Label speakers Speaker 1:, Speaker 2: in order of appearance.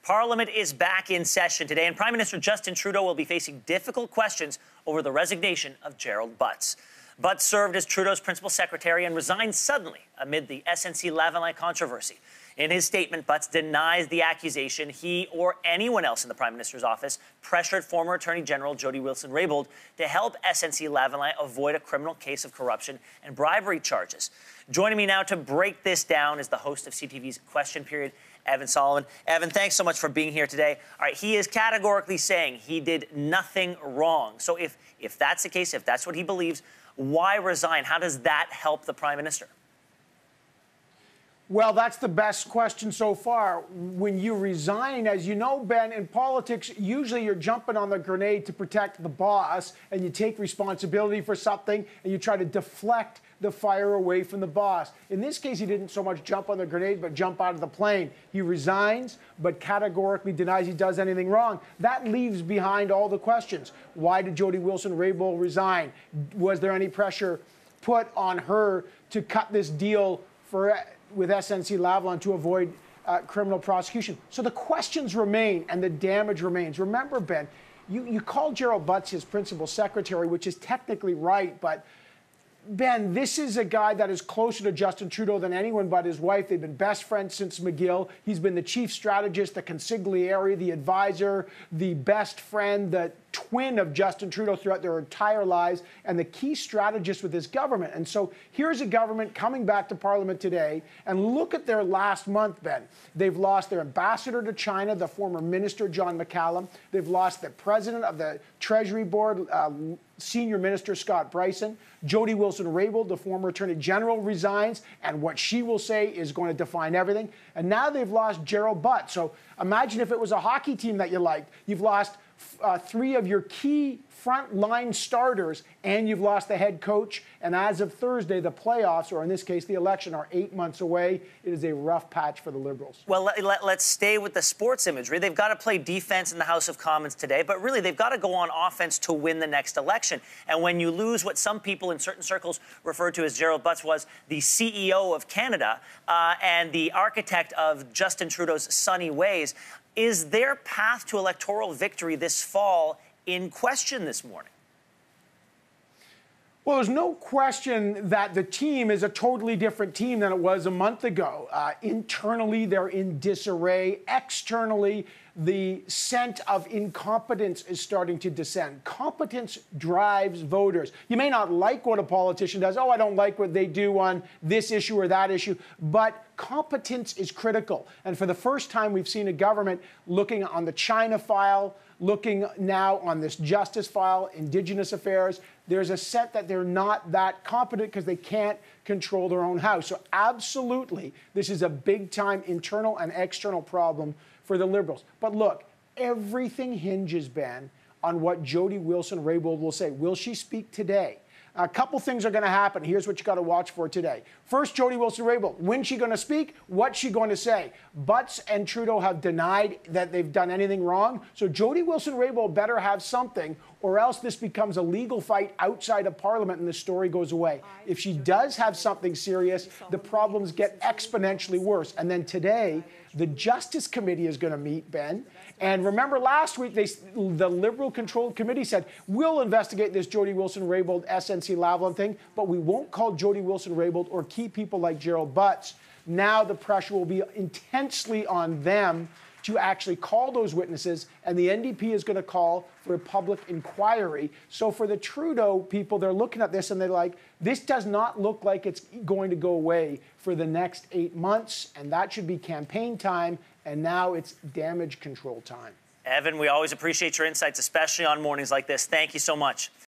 Speaker 1: Parliament is back in session today, and Prime Minister Justin Trudeau will be facing difficult questions over the resignation of Gerald Butts. Butts served as Trudeau's principal secretary and resigned suddenly amid the SNC-Lavalin controversy. In his statement, Butts denies the accusation he or anyone else in the Prime Minister's office pressured former Attorney General Jody Wilson-Raybould to help SNC-Lavalin avoid a criminal case of corruption and bribery charges. Joining me now to break this down is the host of CTV's Question Period, Evan Solomon. Evan, thanks so much for being here today. All right, he is categorically saying he did nothing wrong. So if that's the case, if that's what he believes, why resign? How does that help the Prime Minister?
Speaker 2: Well, that's the best question so far. When you resign, as you know, Ben, in politics, usually you're jumping on the grenade to protect the boss, and you take responsibility for something, and you try to deflect the fire away from the boss. In this case, he didn't so much jump on the grenade, but jump out of the plane. He resigns, but categorically denies he does anything wrong. That leaves behind all the questions. Why did Jody Wilson-Raybould resign? Was there any pressure put on her to cut this deal with SNC-Lavalin to avoid criminal prosecution? So the questions remain and the damage remains. Remember, Ben, you called Gerald Butts his principal secretary, which is technically right, but Ben, this is a guy that is closer to Justin Trudeau than anyone but his wife. They've been best friends since McGill. He's been the chief strategist, the consigliere, the advisor, the best friend, the twin of Justin Trudeau throughout their entire lives, and the key strategist with his government. And so here's a government coming back to Parliament today, and look at their last month, Ben. They've lost their ambassador to China, the former minister, John McCallum. They've lost the president of the Treasury Board, Senior Minister Scott Bryson. Jody Wilson-Raybould, the former Attorney General, resigns, and what she will say is going to define everything. And now they've lost Gerald Butts. So imagine if it was a hockey team that you liked. You've lost three of your key front-line starters, and you've lost the head coach. And as of Thursday, the playoffs, or in this case, the election, are 8 months away. It is a rough patch for the Liberals.
Speaker 1: Well, let's stay with the sports imagery. They've got to play defense in the House of Commons today, but really they've got to go on offense to win the next election. And when you lose what some people in certain circles refer to as Gerald Butts was the CEO of Canada and the architect of Justin Trudeau's sunny ways, is their path to electoral victory this fall in question this morning?
Speaker 2: Well, there's no question that the team is a totally different team than it was a month ago. Internally, they're in disarray. Externally, the scent of incompetence is starting to descend. Competence drives voters. You may not like what a politician does. Oh, I don't like what they do on this issue or that issue. But competence is critical. And for the first time, we've seen a government looking on the China file, looking now on this justice file, Indigenous affairs. There's a sense that they're not that competent because they can't control their own house. So absolutely, this is a big-time internal and external problem for the Liberals. But look, everything hinges, Ben, on what Jody Wilson-Raybould will say. Will she speak today? A couple things are going to happen. Here's what you got to watch for today. First, Jody Wilson-Raybould. When's she going to speak? What's she going to say? Butts and Trudeau have denied that they've done anything wrong. So Jody Wilson-Raybould better have something, or else this becomes a legal fight outside of Parliament and the story goes away. If she does have something serious, the problems get exponentially worse. And then today, the Justice Committee is going to meet, Ben. And remember last week, the Liberal-controlled committee said, we'll investigate this Jody Wilson-Raybould SNC-Lavalin thing, but we won't call Jody Wilson-Raybould or key people like Gerald Butts. Now the pressure will be intensely on them to actually call those witnesses, and the NDP is going to call for a public inquiry. So for the Trudeau people, they're looking at this and they're like, this does not look like it's going to go away for the next 8 months, and that should be campaign time, and now it's damage control time.
Speaker 1: Evan, we always appreciate your insights, especially on mornings like this. Thank you so much.